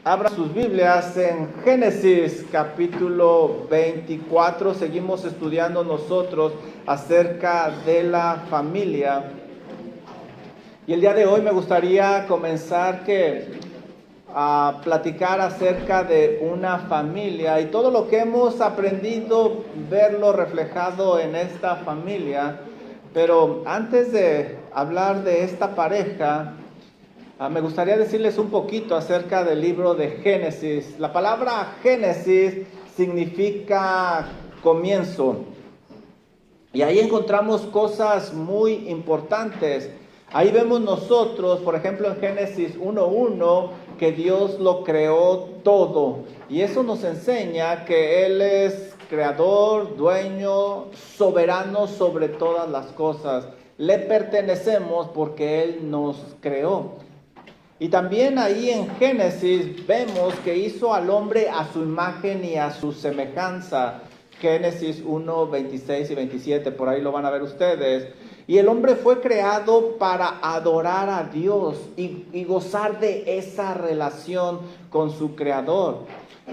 Abran sus Biblias en Génesis capítulo 24. Seguimos estudiando nosotros acerca de la familia. Y el día de hoy me gustaría comenzar a platicar acerca de una familia y todo lo que hemos aprendido, verlo reflejado en esta familia. Pero antes de hablar de esta pareja, me gustaría decirles un poquito acerca del libro de Génesis. La palabra Génesis significa comienzo. Y ahí encontramos cosas muy importantes. Ahí vemos nosotros, por ejemplo, en Génesis 1:1, que Dios lo creó todo. Y eso nos enseña que Él es creador, dueño, soberano sobre todas las cosas. Le pertenecemos porque Él nos creó. Y también ahí en Génesis vemos que hizo al hombre a su imagen y a su semejanza. Génesis 1, 26 y 27, por ahí lo van a ver ustedes. Y el hombre fue creado para adorar a Dios y gozar de esa relación con su creador.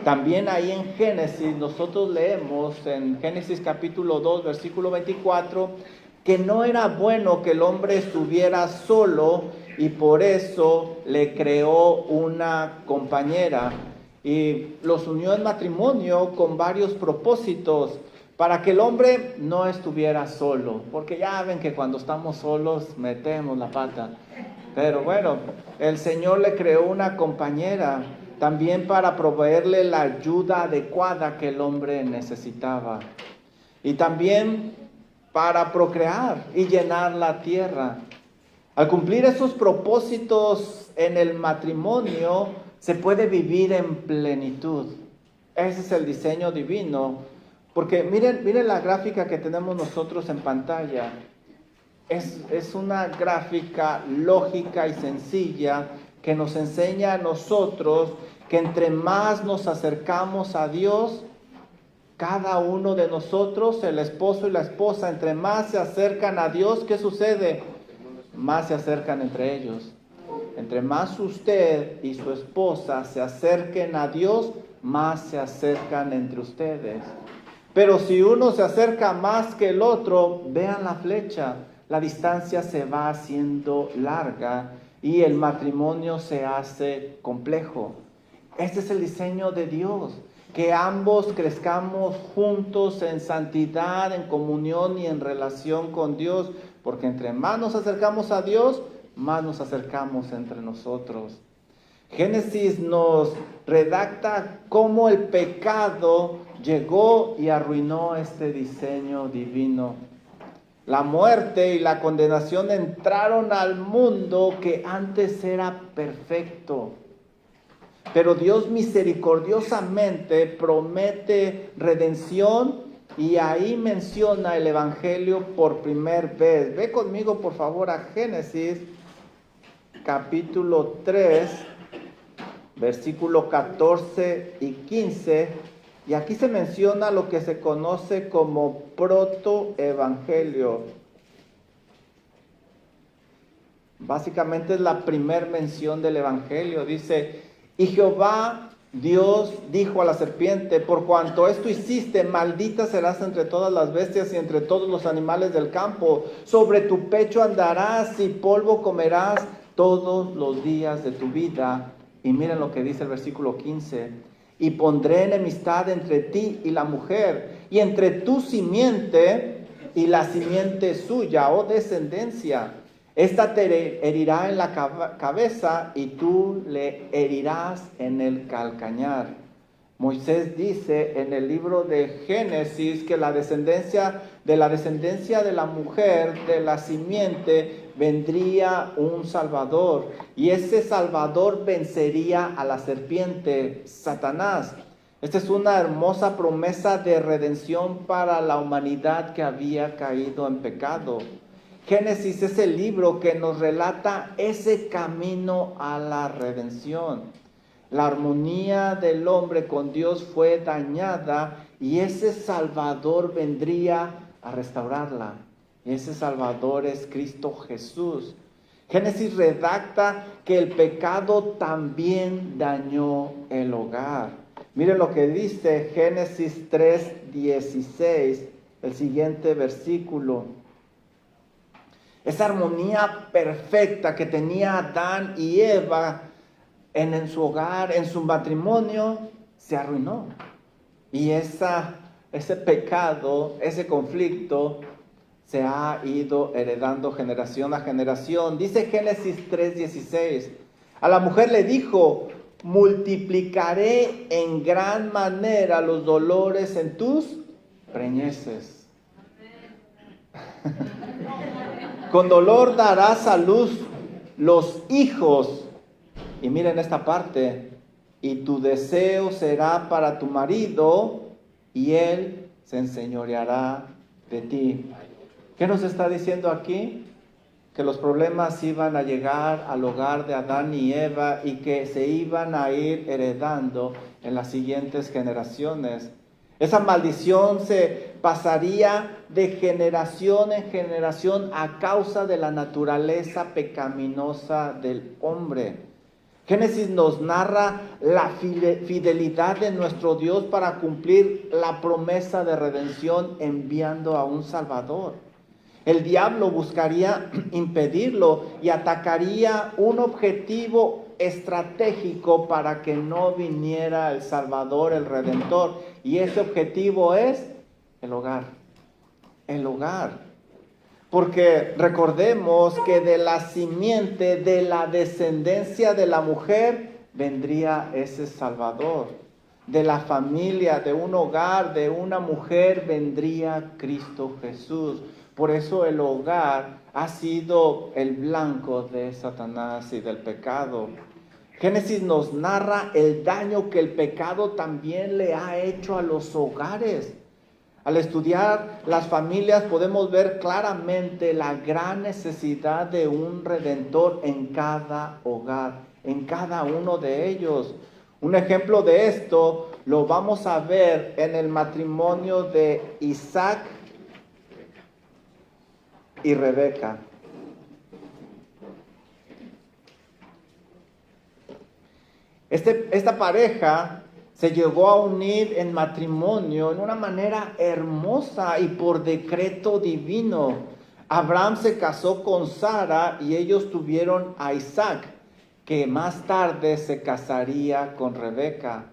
También ahí en Génesis nosotros leemos en Génesis capítulo 2, versículo 24, que no era bueno que el hombre estuviera solo y por eso le creó una compañera y los unió en matrimonio con varios propósitos para que el hombre no estuviera solo, porque ya ven que cuando estamos solos metemos la pata. Pero bueno, el Señor le creó una compañera también para proveerle la ayuda adecuada que el hombre necesitaba. Y también para procrear y llenar la tierra. Al cumplir esos propósitos en el matrimonio, se puede vivir en plenitud. Ese es el diseño divino. Porque miren la gráfica que tenemos nosotros en pantalla. Es una gráfica lógica y sencilla que nos enseña a nosotros que entre más nos acercamos a Dios, cada uno de nosotros, el esposo y la esposa, entre más se acercan a Dios, ¿qué sucede? Más se acercan entre ellos. Entre más usted y su esposa se acerquen a Dios, más se acercan entre ustedes. Pero si uno se acerca más que el otro, vean la flecha, la distancia se va haciendo larga y el matrimonio se hace complejo. Este es el diseño de Dios, que ambos crezcamos juntos en santidad, en comunión y en relación con Dios, porque entre más nos acercamos a Dios, más nos acercamos entre nosotros. Génesis nos redacta cómo el pecado llegó y arruinó este diseño divino. La muerte y la condenación entraron al mundo que antes era perfecto. Pero Dios misericordiosamente promete redención y ahí menciona el Evangelio por primera vez. Ve conmigo por favor a Génesis capítulo 3, versículo 14 y 15. Y aquí se menciona lo que se conoce como protoevangelio. Básicamente es la primera mención del Evangelio. Dice: y Jehová Dios dijo a la serpiente: por cuanto esto hiciste, maldita serás entre todas las bestias y entre todos los animales del campo. Sobre tu pecho andarás y polvo comerás todos los días de tu vida. Y miren lo que dice el versículo 15. Y pondré enemistad entre ti y la mujer, y entre tu simiente y la simiente suya, o descendencia. Esta te herirá en la cabeza y tú le herirás en el calcañar. Moisés dice en el libro de Génesis que de la descendencia de la mujer, de la simiente, vendría un Salvador. Y ese Salvador vencería a la serpiente, Satanás. Esta es una hermosa promesa de redención para la humanidad que había caído en pecado. Génesis es el libro que nos relata ese camino a la redención. La armonía del hombre con Dios fue dañada y ese Salvador vendría a restaurarla. Y ese Salvador es Cristo Jesús. Génesis redacta que el pecado también dañó el hogar. Miren lo que dice Génesis 3:16, el siguiente versículo. Esa armonía perfecta que tenía Adán y Eva en su hogar, en su matrimonio, se arruinó. Y ese pecado, ese conflicto, se ha ido heredando generación a generación. Dice Génesis 3:16, a la mujer le dijo, multiplicaré en gran manera los dolores en tus preñeces. Con dolor darás a luz los hijos. Y miren esta parte, y tu deseo será para tu marido, y él se enseñoreará de ti. ¿Qué nos está diciendo aquí? Que los problemas iban a llegar al hogar de Adán y Eva y que se iban a ir heredando en las siguientes generaciones. Esa maldición se pasaría de generación en generación a causa de la naturaleza pecaminosa del hombre. Génesis nos narra la fidelidad de nuestro Dios para cumplir la promesa de redención enviando a un Salvador. El diablo buscaría impedirlo y atacaría un objetivo estratégico para que no viniera el Salvador, el Redentor. Y ese objetivo es el hogar. El hogar. Porque recordemos que de la simiente, de la descendencia de la mujer, vendría ese Salvador. De la familia, de un hogar, de una mujer, vendría Cristo Jesús. Por eso el hogar ha sido el blanco de Satanás y del pecado. Génesis nos narra el daño que el pecado también le ha hecho a los hogares. Al estudiar las familias podemos ver claramente la gran necesidad de un redentor en cada hogar, en cada uno de ellos. Un ejemplo de esto lo vamos a ver en el matrimonio de Isaac y Rebeca. Esta pareja se llegó a unir en matrimonio en una manera hermosa y por decreto divino. Abraham se casó con Sara y ellos tuvieron a Isaac, que más tarde se casaría con Rebeca.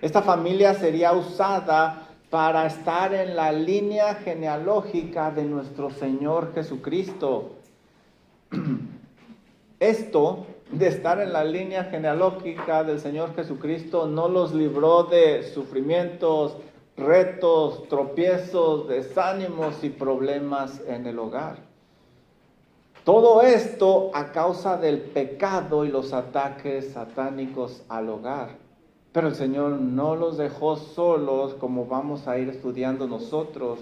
Esta familia sería usada para estar en la línea genealógica de nuestro Señor Jesucristo. Esto de estar en la línea genealógica del Señor Jesucristo no los libró de sufrimientos, retos, tropiezos, desánimos y problemas en el hogar. Todo esto a causa del pecado y los ataques satánicos al hogar. Pero el Señor no los dejó solos, como vamos a ir estudiando nosotros.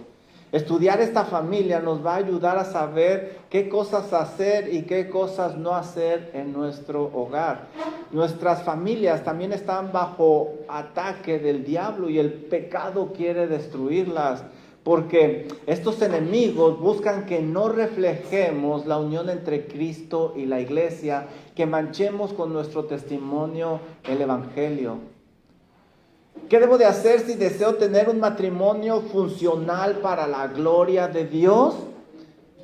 Estudiar esta familia nos va a ayudar a saber qué cosas hacer y qué cosas no hacer en nuestro hogar. Nuestras familias también están bajo ataque del diablo y el pecado quiere destruirlas, porque estos enemigos buscan que no reflejemos la unión entre Cristo y la iglesia, que manchemos con nuestro testimonio el evangelio. ¿Qué debo de hacer si deseo tener un matrimonio funcional para la gloria de Dios?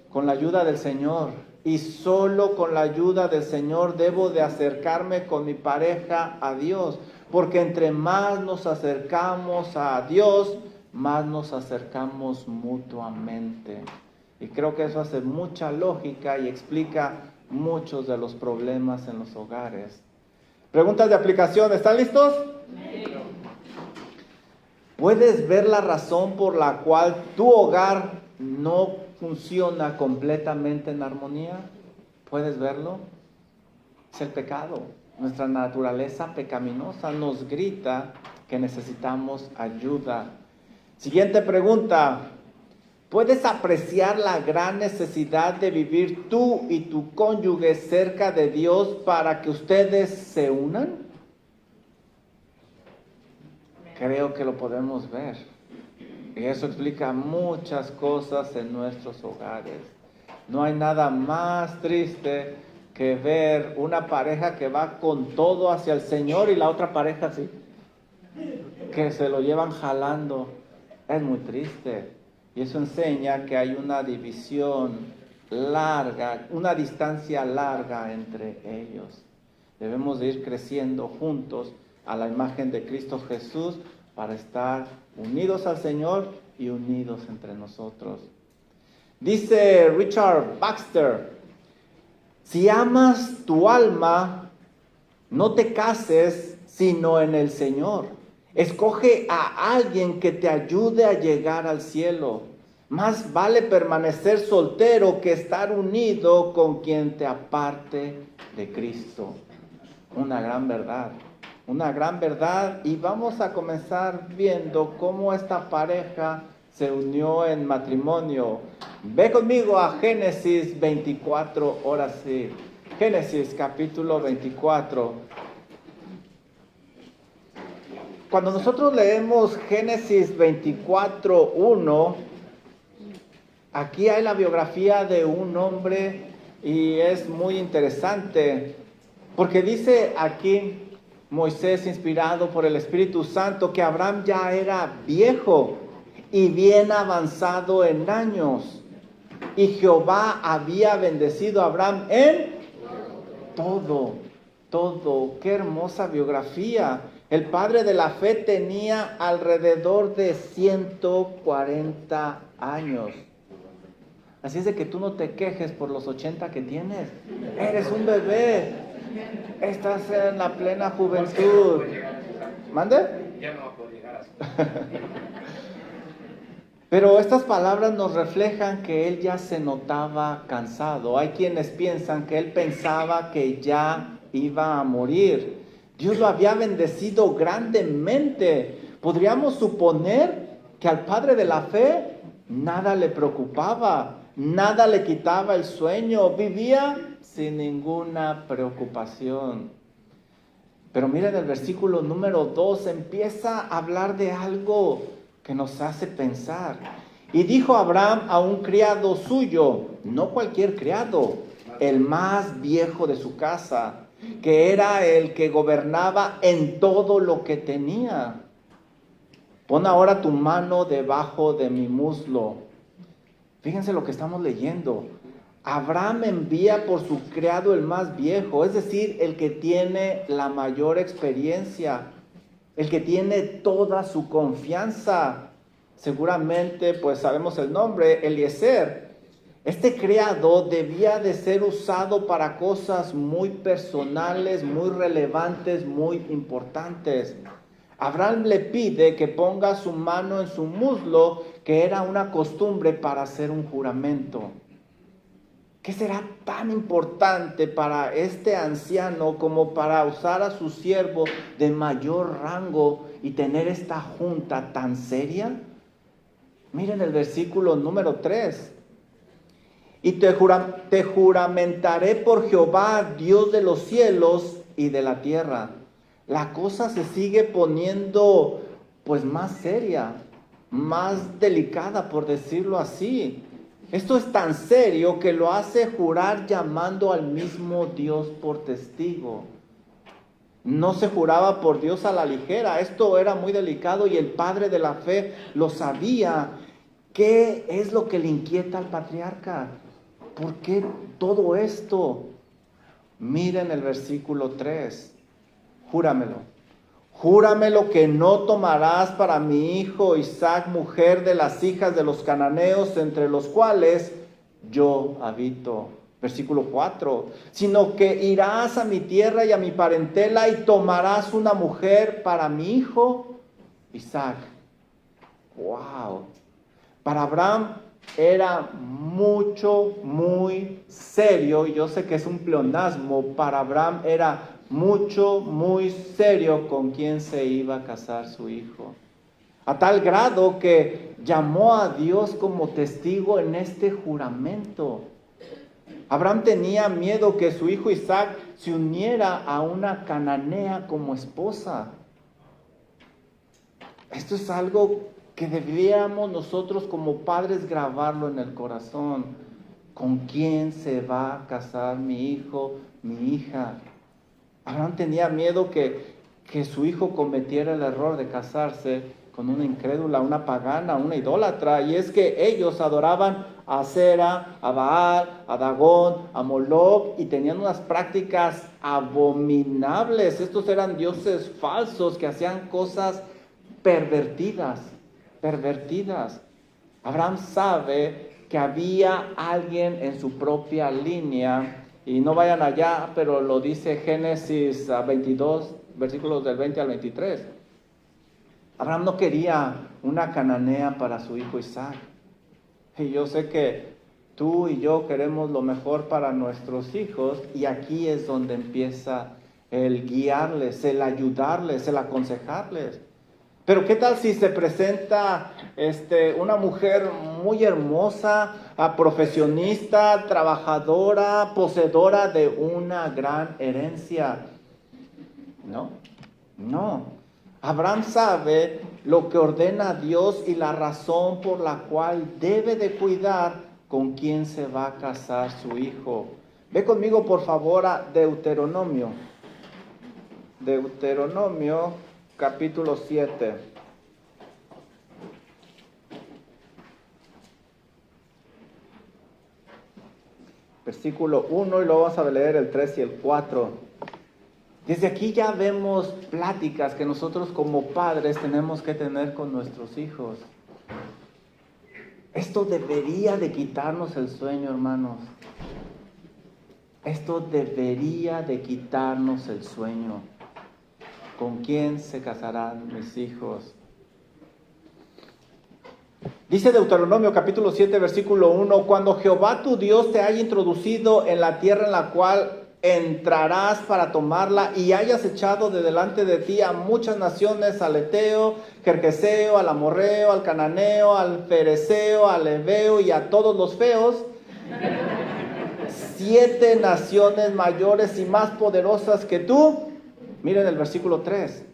Con la ayuda del Señor. Y solo con la ayuda del Señor debo de acercarme con mi pareja a Dios. Porque entre más nos acercamos a Dios, más nos acercamos mutuamente. Y creo que eso hace mucha lógica y explica muchos de los problemas en los hogares. Preguntas de aplicación, ¿están listos? Sí. ¿Puedes ver la razón por la cual tu hogar no funciona completamente en armonía? ¿Puedes verlo? Es el pecado. Nuestra naturaleza pecaminosa nos grita que necesitamos ayuda. Siguiente pregunta. ¿Puedes apreciar la gran necesidad de vivir tú y tu cónyuge cerca de Dios para que ustedes se unan? Creo que lo podemos ver. Y eso explica muchas cosas en nuestros hogares. No hay nada más triste que ver una pareja que va con todo hacia el Señor y la otra pareja así, que se lo llevan jalando. Es muy triste. Y eso enseña que hay una división larga, una distancia larga entre ellos. Debemos de ir creciendo juntos a la imagen de Cristo Jesús para estar unidos al Señor y unidos entre nosotros. Dice Richard Baxter: si amas tu alma, no te cases sino en el Señor. Escoge a alguien que te ayude a llegar al cielo. Más vale permanecer soltero que estar unido con quien te aparte de Cristo. Una gran verdad, y vamos a comenzar viendo cómo esta pareja se unió en matrimonio. Ve conmigo a Génesis 24, ahora sí. Génesis capítulo 24. Cuando nosotros leemos Génesis 24:1, aquí hay la biografía de un hombre y es muy interesante, porque dice aquí Moisés, inspirado por el Espíritu Santo, que Abraham ya era viejo y bien avanzado en años, y Jehová había bendecido a Abraham en todo. Qué hermosa biografía. El padre de la fe tenía alrededor de 140 años. Así es de que tú no te quejes por los 80 que tienes. Eres un bebé. Estás en la plena juventud. ¿Mande? Ya no puedo llegar a eso. Pero estas palabras nos reflejan que él ya se notaba cansado. Hay quienes piensan que él pensaba que ya iba a morir. Dios lo había bendecido grandemente. Podríamos suponer que al padre de la fe nada le preocupaba, nada le quitaba el sueño, vivía sin ninguna preocupación. Pero miren, el versículo número 2 empieza a hablar de algo que nos hace pensar. Y dijo Abraham a un criado suyo, no cualquier criado, el más viejo de su casa, que era el que gobernaba en todo lo que tenía: pon ahora tu mano debajo de mi muslo. Fíjense lo que estamos leyendo. Abraham envía por su criado el más viejo, es decir, el que tiene la mayor experiencia, el que tiene toda su confianza. Seguramente, pues sabemos el nombre, Eliezer. Este criado debía de ser usado para cosas muy personales, muy relevantes, muy importantes. Abraham le pide que ponga su mano en su muslo, que era una costumbre para hacer un juramento. ¿Qué será tan importante para este anciano como para usar a su siervo de mayor rango y tener esta junta tan seria? Miren el versículo número 3. Y te juramentaré por Jehová, Dios de los cielos y de la tierra. La cosa se sigue poniendo pues más seria, más delicada, por decirlo así. Esto es tan serio que lo hace jurar llamando al mismo Dios por testigo. No se juraba por Dios a la ligera. Esto era muy delicado y el padre de la fe lo sabía. ¿Qué es lo que le inquieta al patriarca? ¿Por qué todo esto? Miren el versículo 3. Júramelo que no tomarás para mi hijo Isaac mujer de las hijas de los cananeos entre los cuales yo habito. Versículo 4. Sino que irás a mi tierra y a mi parentela y tomarás una mujer para mi hijo Isaac. ¡Wow! Para Abraham era muy serio, y yo sé que es un pleonasmo. Para Abraham era muy serio con quién se iba a casar su hijo. A tal grado que llamó a Dios como testigo en este juramento. Abraham tenía miedo que su hijo Isaac se uniera a una cananea como esposa. Esto es algo que deberíamos nosotros como padres grabarlo en el corazón. ¿Con quién se va a casar mi hijo, mi hija? Abraham tenía miedo que su hijo cometiera el error de casarse con una incrédula, una pagana, una idólatra. Y es que ellos adoraban a Asera, a Baal, a Dagón, a Moloch, y tenían unas prácticas abominables. Estos eran dioses falsos que hacían cosas pervertidas. Abraham sabe que había alguien en su propia línea, y no vayan allá, pero lo dice Génesis 22, versículos del 20 al 23. Abraham no quería una cananea para su hijo Isaac. Y yo sé que tú y yo queremos lo mejor para nuestros hijos, y aquí es donde empieza el guiarles, el ayudarles, el aconsejarles. Pero ¿qué tal si se presenta una mujer muy hermosa, profesionista, trabajadora, poseedora de una gran herencia? No. Abraham sabe lo que ordena Dios y la razón por la cual debe de cuidar con quién se va a casar su hijo. Ve conmigo por favor a Deuteronomio. Deuteronomio capítulo 7. Versículo 1, y luego vamos a leer el 3 y el 4. Desde aquí ya vemos pláticas que nosotros como padres tenemos que tener con nuestros hijos. Esto debería de quitarnos el sueño, hermanos. Esto debería de quitarnos el sueño. ¿Con quién se casarán mis hijos? Dice Deuteronomio capítulo 7, versículo 1, cuando Jehová tu Dios te haya introducido en la tierra en la cual entrarás para tomarla, y hayas echado de delante de ti a muchas naciones, al Eteo, Gergeseo, al Amorreo, al Cananeo, al Fereceo, al Heveo y a todos los feos, 7 naciones mayores y más poderosas que tú. Miren el versículo 3.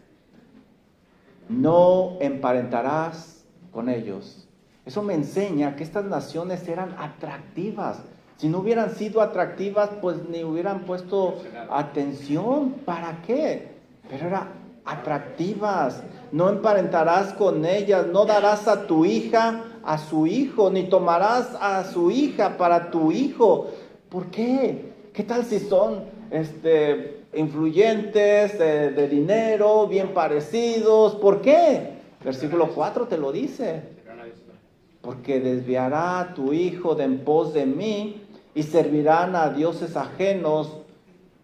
No emparentarás con ellos. Eso me enseña que estas naciones eran atractivas. Si no hubieran sido atractivas, pues ni hubieran puesto atención. ¿Para qué? Pero eran atractivas. No emparentarás con ellas. No darás a tu hija a su hijo, ni tomarás a su hija para tu hijo. ¿Por qué? ¿Qué tal si son influyentes, de dinero, bien parecidos? ¿Por qué? Versículo 4 te lo dice. Porque desviará a tu hijo de en pos de mí, y servirán a dioses ajenos.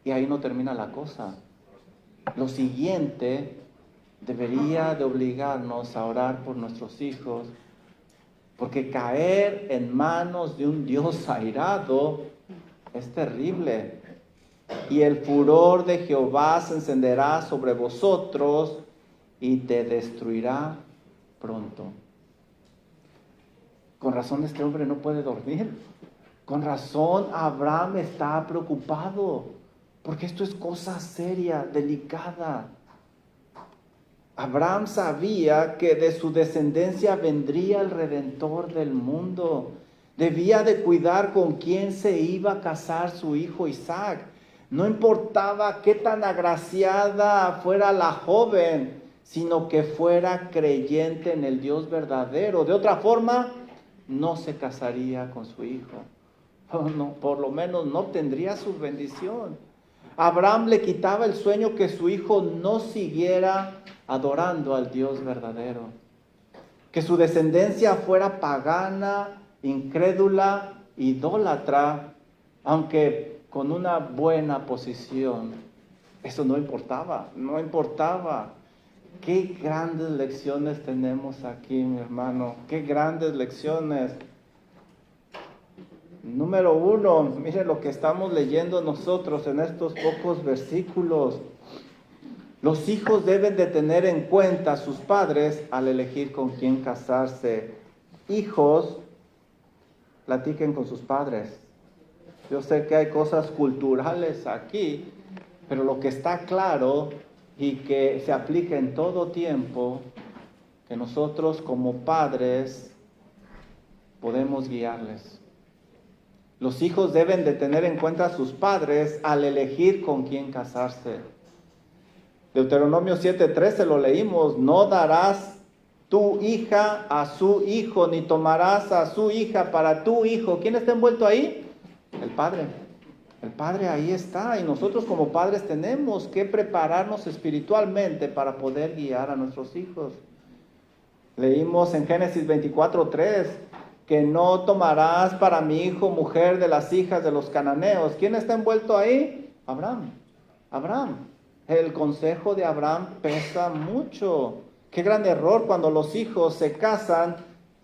Y ahí no termina la cosa. Lo siguiente debería de obligarnos a orar por nuestros hijos, porque caer en manos de un Dios airado es terrible. Y el furor de Jehová se encenderá sobre vosotros y te destruirá pronto. Con razón este hombre no puede dormir. Con razón Abraham está preocupado, porque esto es cosa seria, delicada. Abraham sabía que de su descendencia vendría el Redentor del mundo. Debía de cuidar con quién se iba a casar su hijo Isaac. No importaba qué tan agraciada fuera la joven, sino que fuera creyente en el Dios verdadero. De otra forma, no se casaría con su hijo. No, por lo menos no tendría su bendición. Abraham le quitaba el sueño que su hijo no siguiera adorando al Dios verdadero. Que su descendencia fuera pagana, incrédula, idólatra, aunque con una buena posición. Eso no importaba. Qué grandes lecciones tenemos aquí, mi hermano. Qué grandes lecciones. Número 1, miren lo que estamos leyendo nosotros en estos pocos versículos. Los hijos deben de tener en cuenta a sus padres al elegir con quién casarse. Hijos, platiquen con sus padres. Yo sé que hay cosas culturales aquí, pero lo que está claro y que se aplica en todo tiempo, que nosotros como padres podemos guiarles. Los hijos deben de tener en cuenta a sus padres al elegir con quién casarse. Deuteronomio 7:13 lo leímos: no darás tu hija a su hijo, ni tomarás a su hija para tu hijo. ¿Quién está envuelto ahí? El padre. El padre ahí está, y nosotros como padres tenemos que prepararnos espiritualmente para poder guiar a nuestros hijos. Leímos en Génesis 24:3 que no tomarás para mi hijo mujer de las hijas de los cananeos. ¿Quién está envuelto ahí? Abraham. Abraham. El consejo de Abraham pesa mucho. Qué gran error cuando los hijos se casan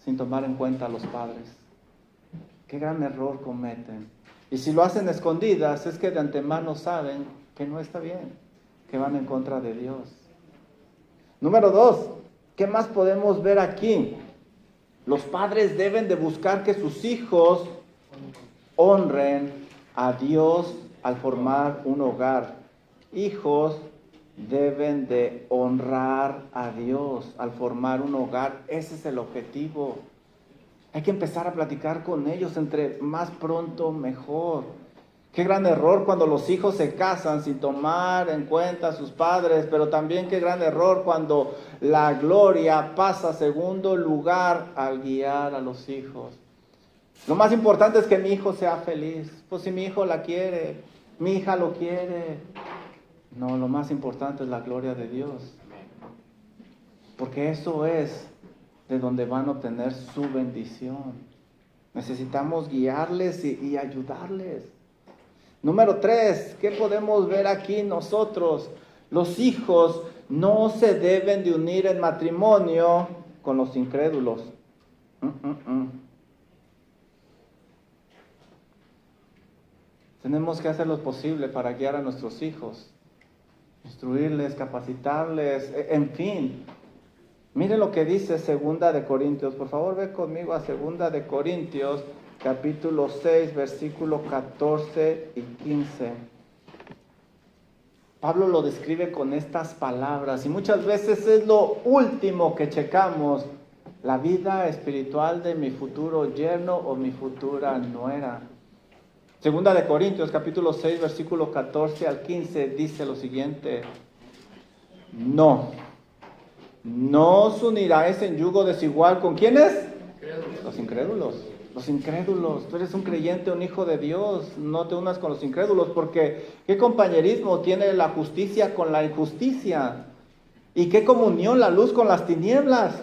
sin tomar en cuenta a los padres. Qué gran error cometen. Y si lo hacen escondidas, es que de antemano saben que no está bien, que van en contra de Dios. Número 2, ¿qué más podemos ver aquí? Los padres deben de buscar que sus hijos honren a Dios al formar un hogar. Hijos deben de honrar a Dios al formar un hogar. Ese es el objetivo. Hay que empezar a platicar con ellos, entre más pronto mejor. Qué gran error cuando los hijos se casan sin tomar en cuenta a sus padres, pero también qué gran error cuando la gloria pasa a segundo lugar al guiar a los hijos. Lo más importante es que mi hijo sea feliz. Pues si mi hijo la quiere, mi hija lo quiere. No, lo más importante es la gloria de Dios. Porque eso es de donde van a obtener su bendición. Necesitamos guiarles y ayudarles. Número 3, ¿qué podemos ver aquí nosotros? Los hijos no se deben de unir en matrimonio con los incrédulos. Tenemos que hacer lo posible para guiar a nuestros hijos, instruirles, capacitarles, en fin. Mire lo que dice 2 de Corintios. Por favor, ve conmigo a 2 de Corintios, capítulo 6, versículo 14 y 15. Pablo lo describe con estas palabras, y muchas veces es lo último que checamos: la vida espiritual de mi futuro yerno o mi futura nuera. 2 de Corintios, capítulo 6, versículo 14 al 15, dice lo siguiente: no os uniráis en yugo desigual. ¿Con quiénes? Los incrédulos. Los incrédulos. Tú eres un creyente, un hijo de Dios. No te unas con los incrédulos, porque ¿qué compañerismo tiene la justicia con la injusticia? ¿Y qué comunión la luz con las tinieblas?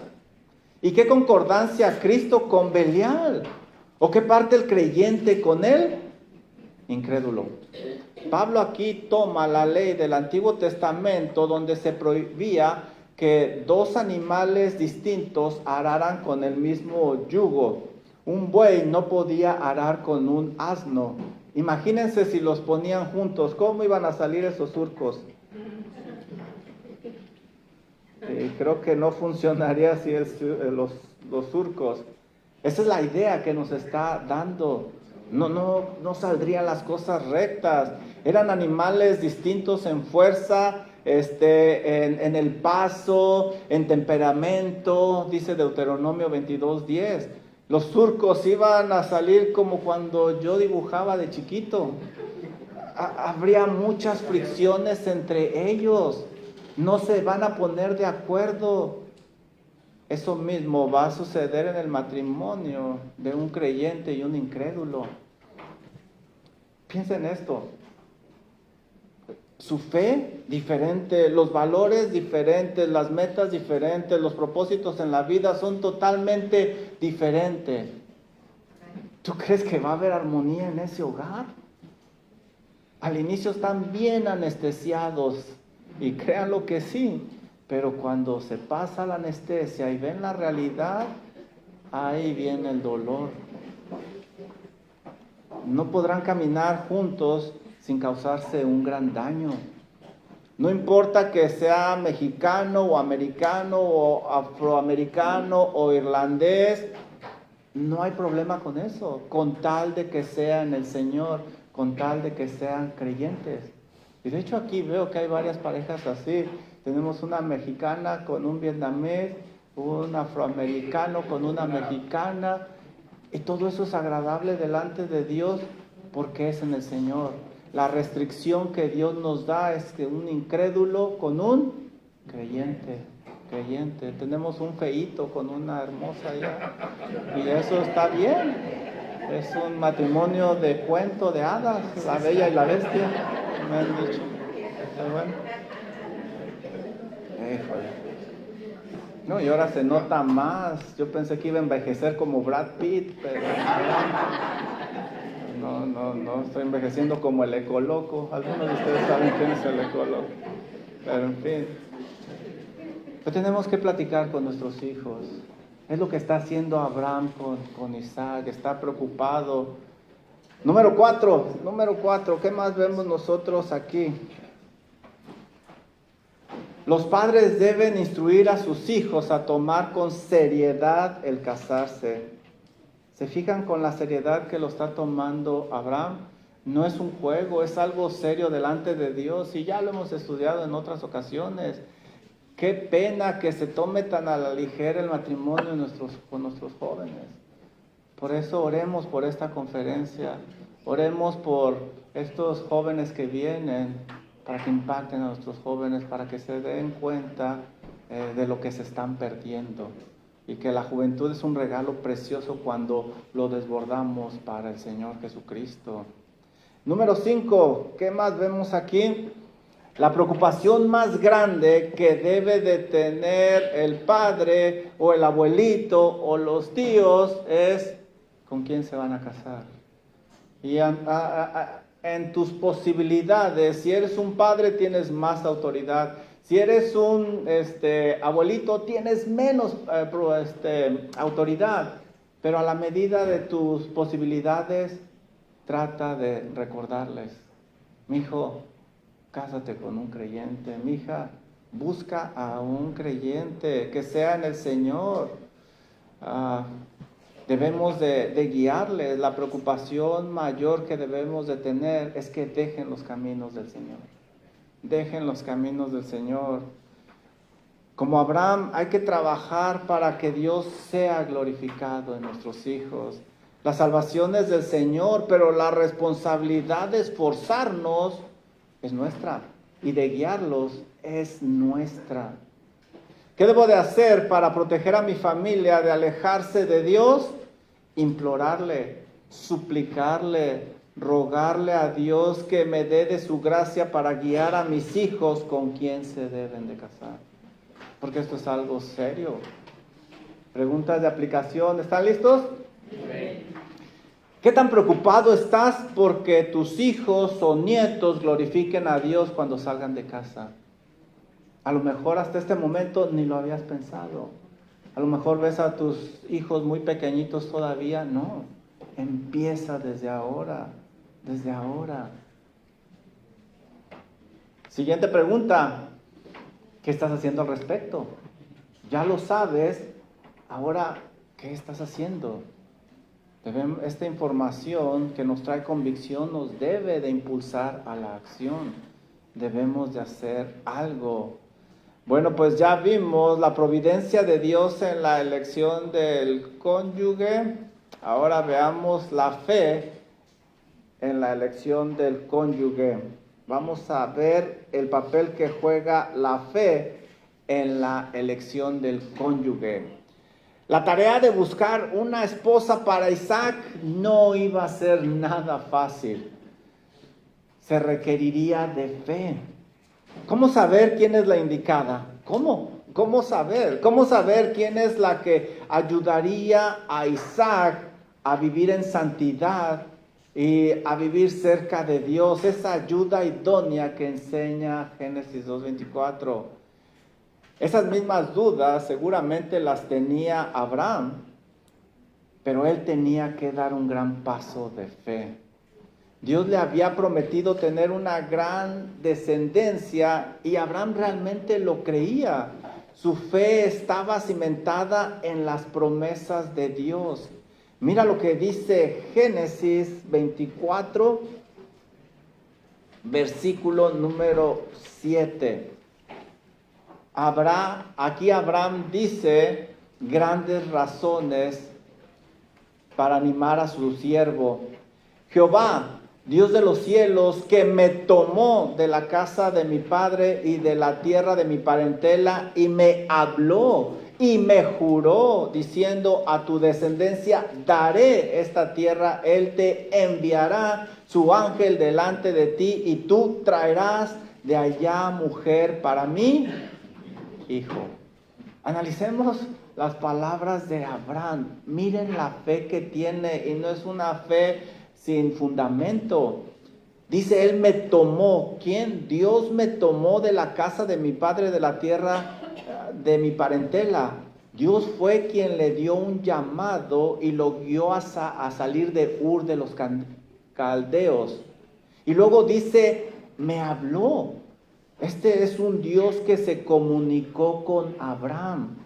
¿Y qué concordancia Cristo con Belial? ¿O qué parte el creyente con él? Incrédulo. Pablo aquí toma la ley del Antiguo Testamento, donde se prohibía que dos animales distintos araran con el mismo yugo. Un buey no podía arar con un asno. Imagínense si los ponían juntos, ¿cómo iban a salir esos surcos? Creo que no funcionaría así los surcos. Esa es la idea que nos está dando. No saldrían las cosas rectas. Eran animales distintos en fuerza, en el paso, en temperamento, dice Deuteronomio 22:10. Los surcos iban a salir como cuando yo dibujaba de chiquito. Habría muchas fricciones entre ellos. No se van a poner de acuerdo. Eso mismo va a suceder en el matrimonio de un creyente y un incrédulo. Piensa en esto. Su fe diferente, los valores diferentes, las metas diferentes, los propósitos en la vida son totalmente diferentes. ¿Tú crees que va a haber armonía en ese hogar? Al inicio están bien anestesiados, y créanlo que sí, pero cuando se pasa la anestesia y ven la realidad, ahí viene el dolor. No podrán caminar juntos sin causarse un gran daño. No importa que sea mexicano o americano o afroamericano o irlandés, no hay problema con eso, con tal de que sean el Señor, con tal de que sean creyentes. Y de hecho aquí veo que hay varias parejas así. Tenemos una mexicana con un vietnamés, un afroamericano con una mexicana. Y todo eso es agradable delante de Dios porque es en el Señor. La restricción que Dios nos da es que un incrédulo con un creyente. Tenemos un feíto con una hermosa ya. Y eso está bien. Es un matrimonio de cuento de hadas, la bella y la bestia, me han dicho. Pero bueno. Híjole. No, y ahora se nota más. Yo pensé que iba a envejecer como Brad Pitt, pero no, estoy envejeciendo como el Ecoloco. Algunos de ustedes saben quién es el Ecoloco. Pero en fin. Pero tenemos que platicar con nuestros hijos. Es lo que está haciendo Abraham con Isaac. Está preocupado. Número 4. ¿Qué más vemos nosotros aquí? Los padres deben instruir a sus hijos a tomar con seriedad el casarse. ¿Se fijan con la seriedad que lo está tomando Abraham? No es un juego, es algo serio delante de Dios y ya lo hemos estudiado en otras ocasiones. Qué pena que se tome tan a la ligera el matrimonio con nuestros jóvenes. Por eso oremos por esta conferencia, oremos por estos jóvenes que vienen, para que impacten a nuestros jóvenes, para que se den cuenta de lo que se están perdiendo. Y que la juventud es un regalo precioso cuando lo desbordamos para el Señor Jesucristo. Número 5, ¿qué más vemos aquí? La preocupación más grande que debe de tener el padre o el abuelito o los tíos es con quién se van a casar. Y en tus posibilidades, si eres un padre tienes más autoridad, si eres un abuelito tienes menos autoridad, pero a la medida de tus posibilidades trata de recordarles, mijo, cásate con un creyente, mija, busca a un creyente que sea en el Señor. Debemos de guiarles. La preocupación mayor que debemos de tener es que dejen los caminos del Señor. Dejen los caminos del Señor. Como Abraham, hay que trabajar para que Dios sea glorificado en nuestros hijos. La salvación es del Señor, pero la responsabilidad de esforzarnos es nuestra y de guiarlos es nuestra. ¿Qué debo de hacer para proteger a mi familia de alejarse de Dios? Implorarle, suplicarle, rogarle a Dios que me dé de su gracia para guiar a mis hijos con quien se deben de casar. Porque esto es algo serio. Preguntas de aplicación, ¿están listos? Sí. ¿Qué tan preocupado estás porque tus hijos o nietos glorifiquen a Dios cuando salgan de casa? A lo mejor hasta este momento ni lo habías pensado. A lo mejor ves a tus hijos muy pequeñitos todavía. No, empieza desde ahora, desde ahora. Siguiente pregunta. ¿Qué estás haciendo al respecto? Ya lo sabes, ahora, ¿qué estás haciendo? Esta información que nos trae convicción nos debe de impulsar a la acción. Debemos de hacer algo. Bueno, pues ya vimos la providencia de Dios en la elección del cónyuge. Ahora veamos la fe en la elección del cónyuge. Vamos a ver el papel que juega la fe en la elección del cónyuge. La tarea de buscar una esposa para Isaac no iba a ser nada fácil. Se requeriría de fe. ¿Cómo saber quién es la indicada? ¿Cómo saber? ¿Cómo saber quién es la que ayudaría a Isaac a vivir en santidad y a vivir cerca de Dios? Esa ayuda idónea que enseña Génesis 2:24. Esas mismas dudas seguramente las tenía Abraham, pero él tenía que dar un gran paso de fe. Dios le había prometido tener una gran descendencia y Abraham realmente lo creía. Su fe estaba cimentada en las promesas de Dios. Mira lo que dice Génesis 24, versículo número 7. Aquí Abraham dice grandes razones para animar a su siervo. Jehová, Dios de los cielos, que me tomó de la casa de mi padre y de la tierra de mi parentela, y me habló y me juró, diciendo: a tu descendencia daré esta tierra, él te enviará su ángel delante de ti, y tú traerás de allá mujer para mí, hijo. Analicemos las palabras de Abraham. Miren la fe que tiene, y no es una fe sin fundamento. Dice, él me tomó. ¿Quién? Dios me tomó de la casa de mi padre, de la tierra de mi parentela. Dios fue quien le dio un llamado y lo guió a salir de Ur de los caldeos. Y luego dice, me habló. Este es un Dios que se comunicó con Abraham.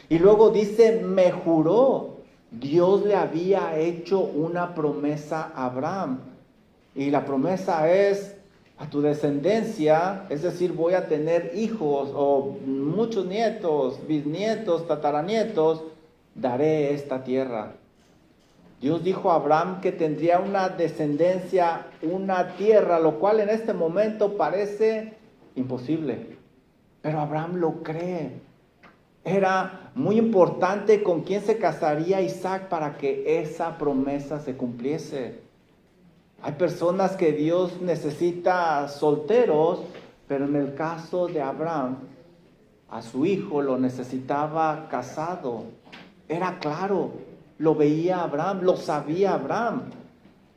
Y luego dice, me juró. Dios le había hecho una promesa a Abraham. Y la promesa es: a tu descendencia, es decir, voy a tener hijos o muchos nietos, bisnietos, tataranietos, daré esta tierra. Dios dijo a Abraham que tendría una descendencia, una tierra, lo cual en este momento parece imposible. Pero Abraham lo cree. Era muy importante con quién se casaría Isaac para que esa promesa se cumpliese. Hay personas que Dios necesita solteros, pero en el caso de Abraham, a su hijo lo necesitaba casado. Era claro, lo veía Abraham, lo sabía Abraham.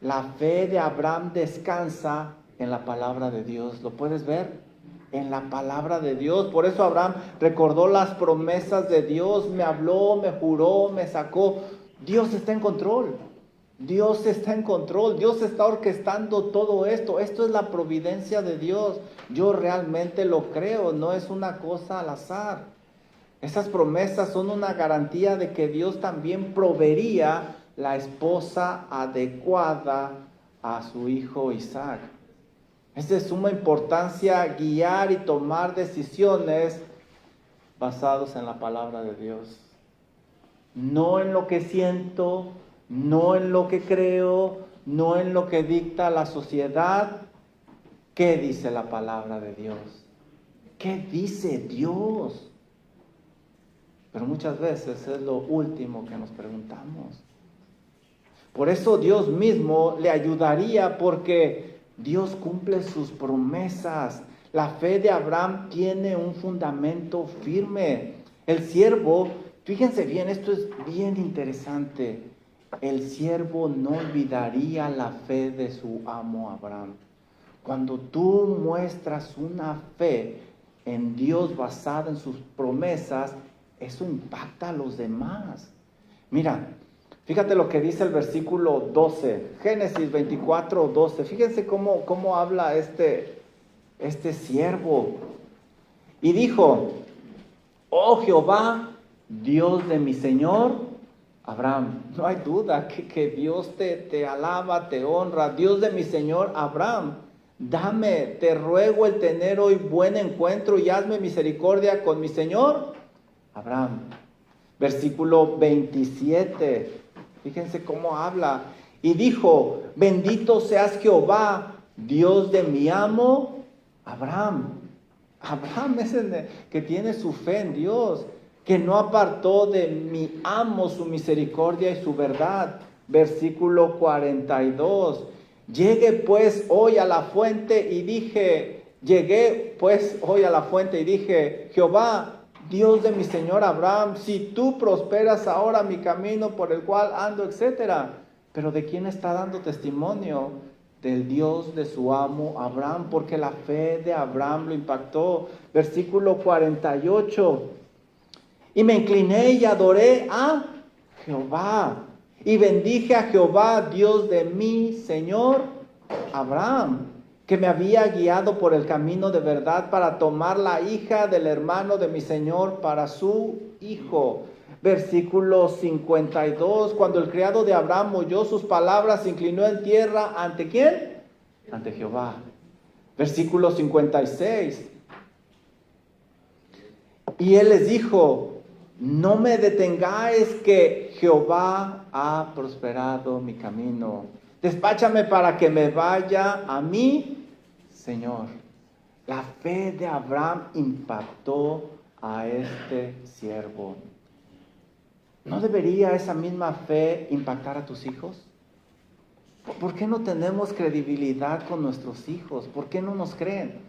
La fe de Abraham descansa en la palabra de Dios. ¿Lo puedes ver? En la palabra de Dios. Por eso Abraham recordó las promesas de Dios. Me habló, me juró, me sacó. Dios está en control. Dios está en control. Dios está orquestando todo esto. Esto es la providencia de Dios. Yo realmente lo creo. No es una cosa al azar. Esas promesas son una garantía de que Dios también proveería la esposa adecuada a su hijo Isaac. Es de suma importancia guiar y tomar decisiones basados en la palabra de Dios. No en lo que siento, no en lo que creo, no en lo que dicta la sociedad. ¿Qué dice la palabra de Dios? ¿Qué dice Dios? Pero muchas veces es lo último que nos preguntamos. Por eso Dios mismo le ayudaría, porque Dios cumple sus promesas. La fe de Abraham tiene un fundamento firme. El siervo, fíjense bien, esto es bien interesante. El siervo no olvidaría la fe de su amo Abraham. Cuando tú muestras una fe en Dios basada en sus promesas, eso impacta a los demás. Mira, fíjate lo que dice el versículo 12, Génesis 24, 12. Fíjense cómo habla este siervo. Y dijo: oh Jehová, Dios de mi Señor Abraham. No hay duda que Dios te alaba, te honra. Dios de mi Señor Abraham, dame, te ruego, el tener hoy buen encuentro, y hazme misericordia con mi Señor Abraham. Versículo 27. Fíjense cómo habla. Y dijo: bendito seas Jehová, Dios de mi amo Abraham. Abraham es el que tiene su fe en Dios, que no apartó de mi amo su misericordia y su verdad. Versículo 42. Llegué pues hoy a la fuente y dije, Jehová, Dios de mi Señor Abraham, si tú prosperas ahora mi camino por el cual ando, etc. Pero ¿de quién está dando testimonio? Del Dios de su amo Abraham, porque la fe de Abraham lo impactó. Versículo 48. Y me incliné y adoré a Jehová, y bendije a Jehová, Dios de mi Señor Abraham, que me había guiado por el camino de verdad para tomar la hija del hermano de mi Señor para su hijo. Versículo 52. Cuando el criado de Abraham oyó sus palabras, se inclinó en tierra. ¿Ante quién? Ante Jehová. Versículo 56. Y él les dijo: no me detengáis que Jehová ha prosperado mi camino. Despáchame para que me vaya a mí, Señor. La fe de Abraham impactó a este siervo. ¿No debería esa misma fe impactar a tus hijos? ¿Por qué no tenemos credibilidad con nuestros hijos? ¿Por qué no nos creen?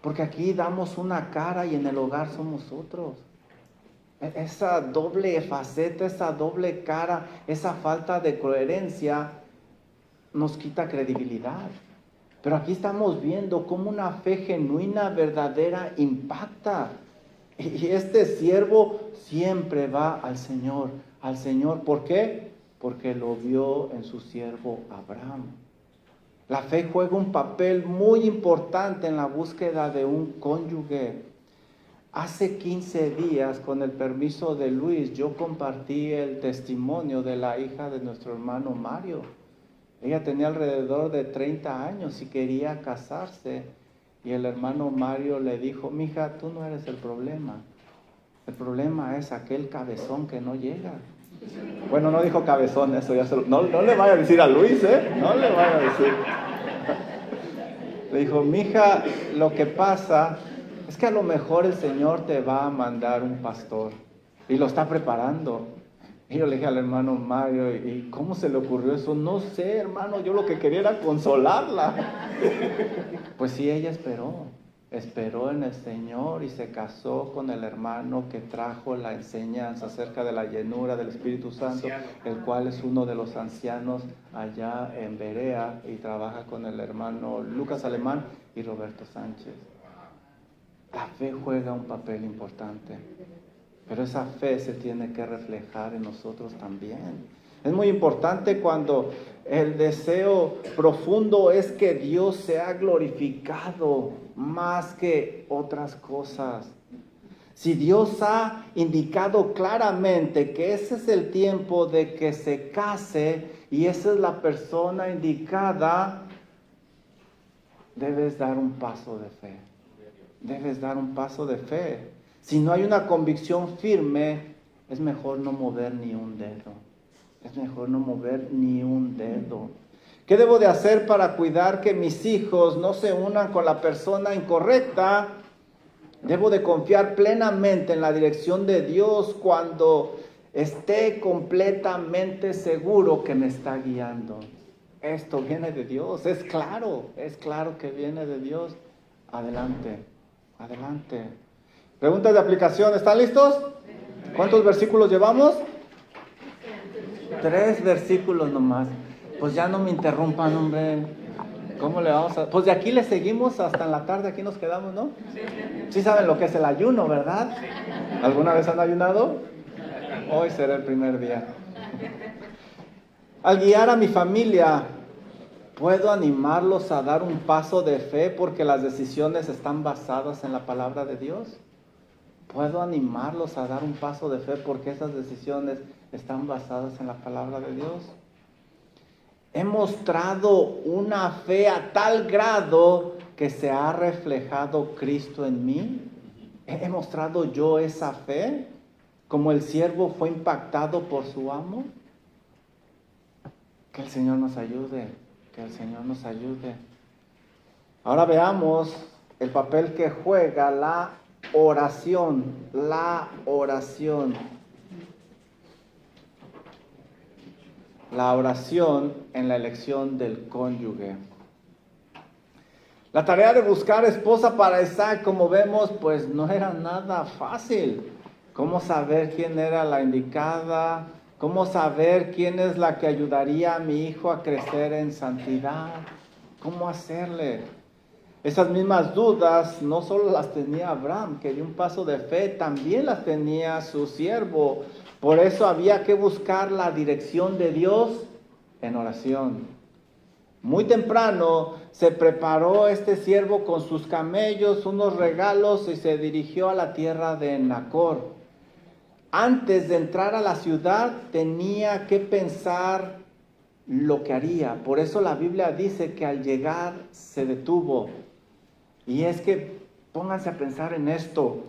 Porque aquí damos una cara y en el hogar somos otros. Esa doble faceta, esa doble cara, esa falta de coherencia nos quita credibilidad. Pero aquí estamos viendo cómo una fe genuina, verdadera, impacta. Y este siervo siempre va al Señor. Al Señor, ¿por qué? Porque lo vio en su siervo Abraham. La fe juega un papel muy importante en la búsqueda de un cónyuge. Hace 15 días, con el permiso de Luis, yo compartí el testimonio de la hija de nuestro hermano Mario. Ella tenía alrededor de 30 años y quería casarse. Y el hermano Mario le dijo, mija, tú no eres el problema. El problema es aquel cabezón que no llega. Bueno, no dijo cabezón, eso ya no le vaya a decir a Luis, no le vaya a decir. Le dijo, mija, lo que pasa es que a lo mejor el Señor te va a mandar un pastor y lo está preparando. Y yo le dije al hermano Mario, ¿y cómo se le ocurrió eso? No sé, hermano, yo lo que quería era consolarla. Pues sí, ella esperó en el Señor y se casó con el hermano que trajo la enseñanza acerca de la llenura del Espíritu Santo, el cual es uno de los ancianos allá en Berea y trabaja con el hermano Lucas Alemán y Roberto Sánchez. La fe juega un papel importante, pero esa fe se tiene que reflejar en nosotros también. Es muy importante cuando el deseo profundo es que Dios sea glorificado más que otras cosas. Si Dios ha indicado claramente que ese es el tiempo de que se case y esa es la persona indicada, debes dar un paso de fe. Debes dar un paso de fe. Si no hay una convicción firme, es mejor no mover ni un dedo. Es mejor no mover ni un dedo. ¿Qué debo de hacer para cuidar que mis hijos no se unan con la persona incorrecta? Debo de confiar plenamente en la dirección de Dios cuando esté completamente seguro que me está guiando. Esto viene de Dios, es claro que viene de Dios. Adelante. Preguntas de aplicación, ¿están listos? ¿Cuántos versículos llevamos? 3 versículos nomás. Pues ya no me interrumpan, hombre. ¿Cómo le vamos a...? Pues de aquí le seguimos hasta en la tarde, aquí nos quedamos, ¿no? Sí saben lo que es el ayuno, ¿verdad? ¿Alguna vez han ayunado? Hoy será el primer día. Al guiar a mi familia, ¿puedo animarlos a dar un paso de fe porque las decisiones están basadas en la palabra de Dios? ¿Puedo animarlos a dar un paso de fe porque esas decisiones están basadas en la palabra de Dios? He mostrado una fe a tal grado que se ha reflejado Cristo en mí. ¿He mostrado yo esa fe como el siervo fue impactado por su amo? Que el Señor nos ayude, Ahora veamos el papel que juega la oración. La oración en la elección del cónyuge. La tarea de buscar esposa para Isaac, como vemos, pues no era nada fácil. ¿Cómo saber quién era la indicada? ¿Cómo saber quién es la que ayudaría a mi hijo a crecer en santidad? ¿Cómo hacerle? Esas mismas dudas no solo las tenía Abraham, que dio un paso de fe, también las tenía su siervo. Por eso había que buscar la dirección de Dios en oración. Muy temprano se preparó este siervo con sus camellos, unos regalos y se dirigió a la tierra de Nacor. Antes de entrar a la ciudad tenía que pensar lo que haría. Por eso la Biblia dice que al llegar se detuvo. Y es que pónganse a pensar en esto.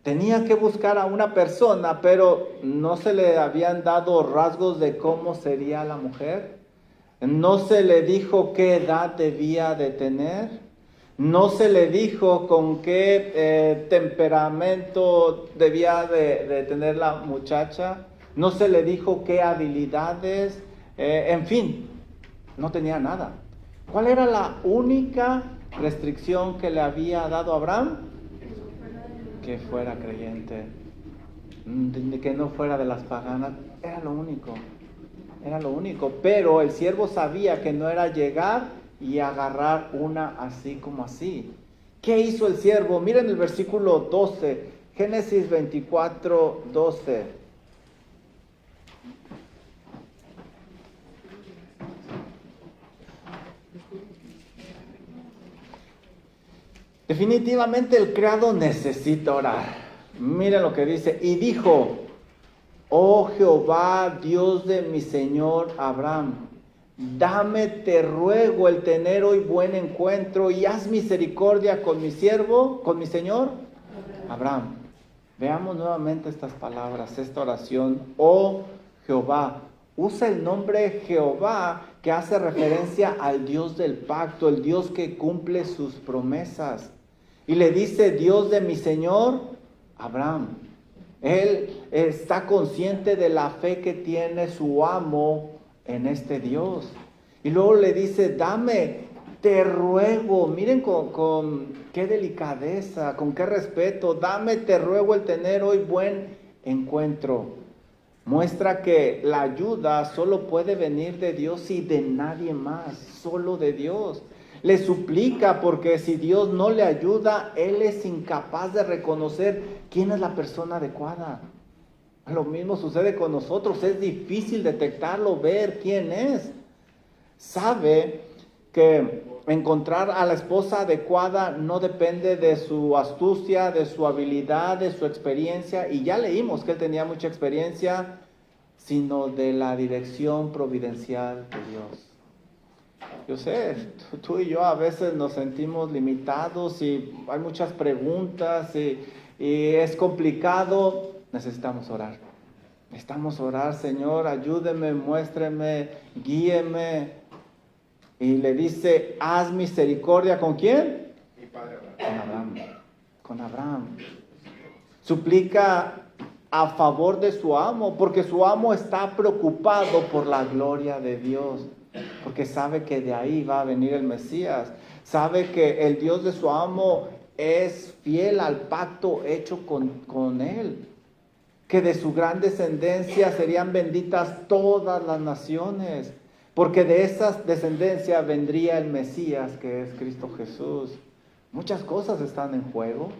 Tenía que buscar a una persona, pero no se le habían dado rasgos de cómo sería la mujer. No se le dijo qué edad debía de tener. No se le dijo con qué temperamento debía de tener la muchacha. No se le dijo qué habilidades. En fin, no tenía nada. ¿Cuál era la única restricción que le había dado Abraham? Que fuera creyente, que no fuera de las paganas. Era lo único, pero el siervo sabía que no era llegar y agarrar una así como así. ¿Qué hizo el siervo? Miren el versículo 12, Génesis 24, 12. Definitivamente el criado necesita orar. Miren lo que dice. Y dijo: oh Jehová, Dios de mi señor Abraham, dame, te ruego, el tener hoy buen encuentro y haz misericordia con mi siervo, con mi señor Abraham. Veamos nuevamente estas palabras, esta oración. Oh Jehová. Usa el nombre Jehová, que hace referencia al Dios del pacto, el Dios que cumple sus promesas. Y le dice: Dios de mi señor Abraham. Él está consciente de la fe que tiene su amo en este Dios. Y luego le dice: dame, te ruego. Miren con qué delicadeza, con qué respeto. Dame, te ruego, el tener hoy buen encuentro. Muestra que la ayuda solo puede venir de Dios y de nadie más, solo de Dios. Le suplica, porque si Dios no le ayuda, él es incapaz de reconocer quién es la persona adecuada. Lo mismo sucede con nosotros, es difícil detectarlo, ver quién es. Sabe que encontrar a la esposa adecuada no depende de su astucia, de su habilidad, de su experiencia, y ya leímos que él tenía mucha experiencia, sino de la dirección providencial de Dios. Yo sé, tú y yo a veces nos sentimos limitados y hay muchas preguntas y es complicado. Necesitamos orar. Necesitamos orar: Señor, ayúdeme, muéstreme, guíeme. Y le dice: haz misericordia. ¿Con quién? Mi padre Abraham. Con Abraham. Suplica a favor de su amo, porque su amo está preocupado por la gloria de Dios, porque sabe que de ahí va a venir el Mesías. Sabe que el Dios de su amo es fiel al pacto hecho con él, que de su gran descendencia serían benditas todas las naciones, porque de esa descendencia vendría el Mesías, que es Cristo Jesús. Muchas cosas están en juego.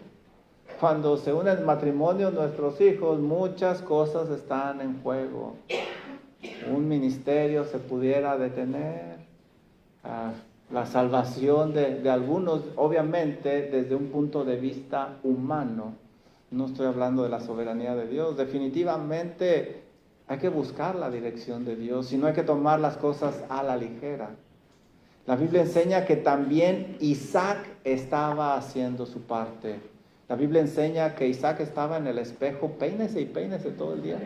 Cuando se une el matrimonio nuestros hijos, muchas cosas están en juego. Un ministerio se pudiera detener, la salvación de algunos, obviamente desde un punto de vista humano. No estoy hablando de la soberanía de Dios. Definitivamente hay que buscar la dirección de Dios y no hay que tomar las cosas a la ligera. La Biblia enseña que también Isaac estaba haciendo su parte. La Biblia enseña que Isaac estaba en el espejo, peínese y peínese todo el día.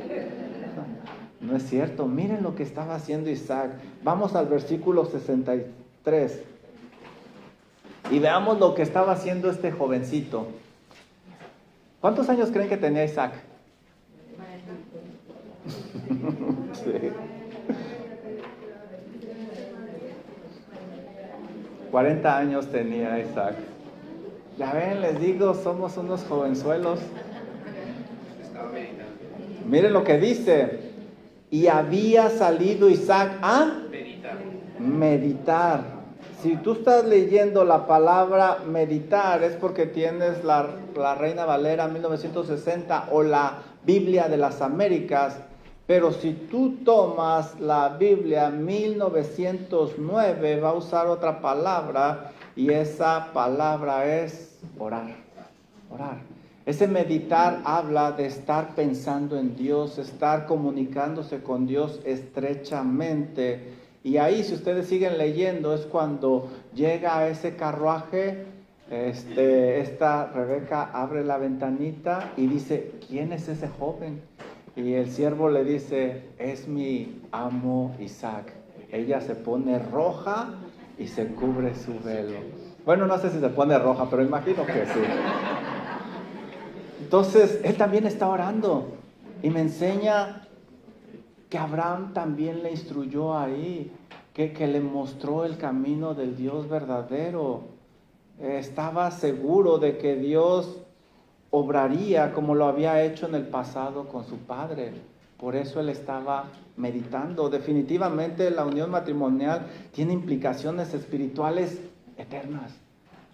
No es cierto, miren lo que estaba haciendo Isaac. Vamos al versículo 63 y veamos lo que estaba haciendo este jovencito. ¿Cuántos años creen que tenía Isaac? Sí. 40 años tenía Isaac. Ya ven, les digo, somos unos jovenzuelos. estaba meditando. Miren lo que dice: y había salido Isaac a meditar. Si tú estás leyendo la palabra meditar, es porque tienes la Reina Valera 1960 o la Biblia de las Américas. Pero si tú tomas la Biblia 1909, va a usar otra palabra, y esa palabra es orar. Orar. Ese meditar habla de estar pensando en Dios, estar comunicándose con Dios estrechamente. Y ahí, si ustedes siguen leyendo, es cuando llega a ese carruaje esta Rebeca abre la ventanita y dice, ¿quién es ese joven? Y el siervo le dice, es mi amo Isaac. Ella se pone roja y se cubre su velo. Bueno, no sé si se pone roja, pero imagino que sí. Entonces, él también está orando y me enseña que Abraham también le instruyó ahí, que le mostró el camino del Dios verdadero. Estaba seguro de que Dios obraría como lo había hecho en el pasado con su padre. Por eso él estaba meditando. Definitivamente la unión matrimonial tiene implicaciones espirituales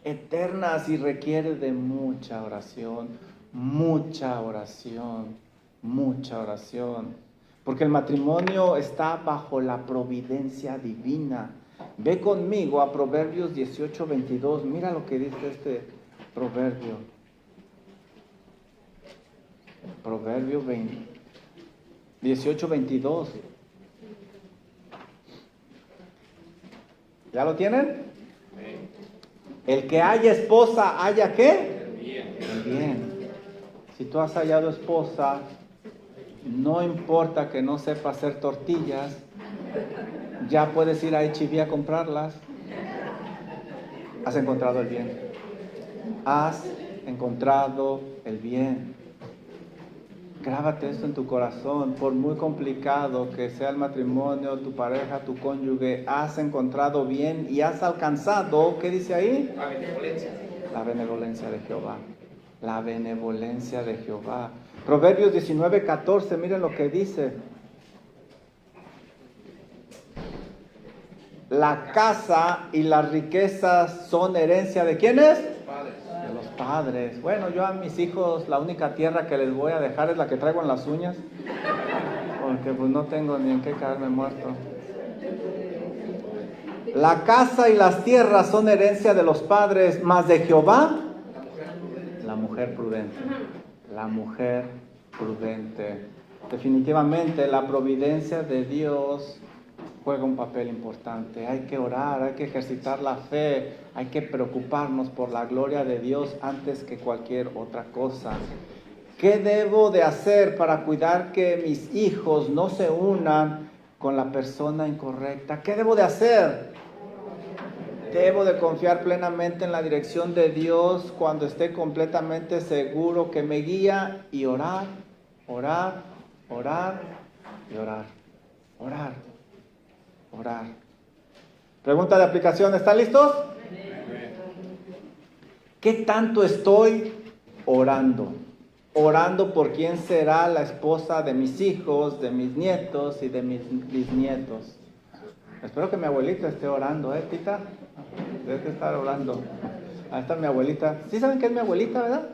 eternas y requiere de mucha oración, mucha oración, mucha oración. Porque el matrimonio está bajo la providencia divina. Ve conmigo a Proverbios 18:22. Mira lo que dice este proverbio. Proverbio 18:22. ¿Ya lo tienen? El que haya esposa, ¿haya qué? El bien. Si tú has hallado esposa, no importa que no sepa hacer tortillas, ya puedes ir a H-E-B a comprarlas. Has encontrado el bien. Has encontrado el bien. Grábate esto en tu corazón. Por muy complicado que sea el matrimonio, tu pareja, tu cónyuge, has encontrado bien y has alcanzado, ¿qué dice ahí? La benevolencia. La benevolencia de Jehová. La benevolencia de Jehová. Proverbios 19:14, miren lo que dice. La casa y las riquezas son herencia ¿de quiénes? Padres. De los padres. Bueno, yo a mis hijos la única tierra que les voy a dejar es la que traigo en las uñas, porque pues no tengo ni en qué caerme muerto. La casa y las tierras son herencia de los padres, mas de Jehová la mujer prudente. La mujer prudente. Definitivamente la providencia de Dios juega un papel importante. Hay que orar, hay que ejercitar la fe, hay que preocuparnos por la gloria de Dios antes que cualquier otra cosa. ¿Qué debo de hacer para cuidar que mis hijos no se unan con la persona incorrecta? ¿Qué debo de hacer? Debo de confiar plenamente en la dirección de Dios cuando esté completamente seguro que me guía y orar, orar, orar y orar, orar, orar. Pregunta de aplicación, ¿están listos? ¿Qué tanto estoy orando? Orando por quién será la esposa de mis hijos, de mis nietos y de mis bisnietos. Espero que mi abuelita esté orando, Tita. Debe estar orando. Ahí está mi abuelita. ¿Sí saben que es mi abuelita, verdad?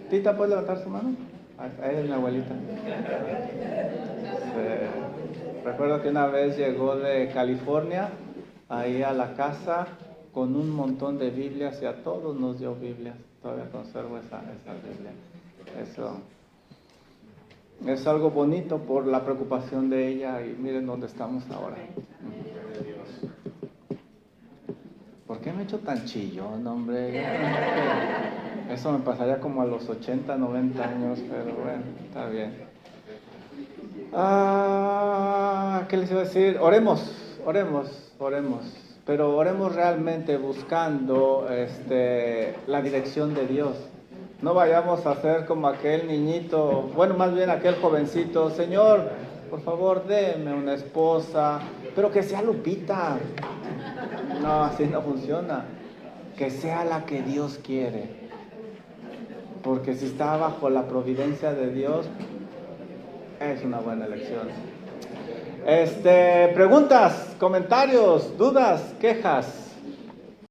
Tita, ¿puedes levantar su mano? Ahí es mi abuelita. Recuerdo que una vez llegó de California, ahí a la casa, con un montón de Biblias y a todos nos dio Biblias. Todavía conservo esa Biblia. Eso es algo bonito por la preocupación de ella y miren dónde estamos ahora. ¿Por qué me he hecho tan chillón, hombre? Eso me pasaría como a los 80, 90 años, pero bueno, está bien. ¿Qué les iba a decir? Oremos. Pero oremos realmente buscando la dirección de Dios. No vayamos a ser como aquel niñito, bueno, más bien aquel jovencito. Señor, por favor, déme una esposa, pero que sea Lupita. No, así no funciona. Que sea la que Dios quiere. Porque si está bajo la providencia de Dios, es una buena elección. Preguntas, comentarios, dudas, quejas.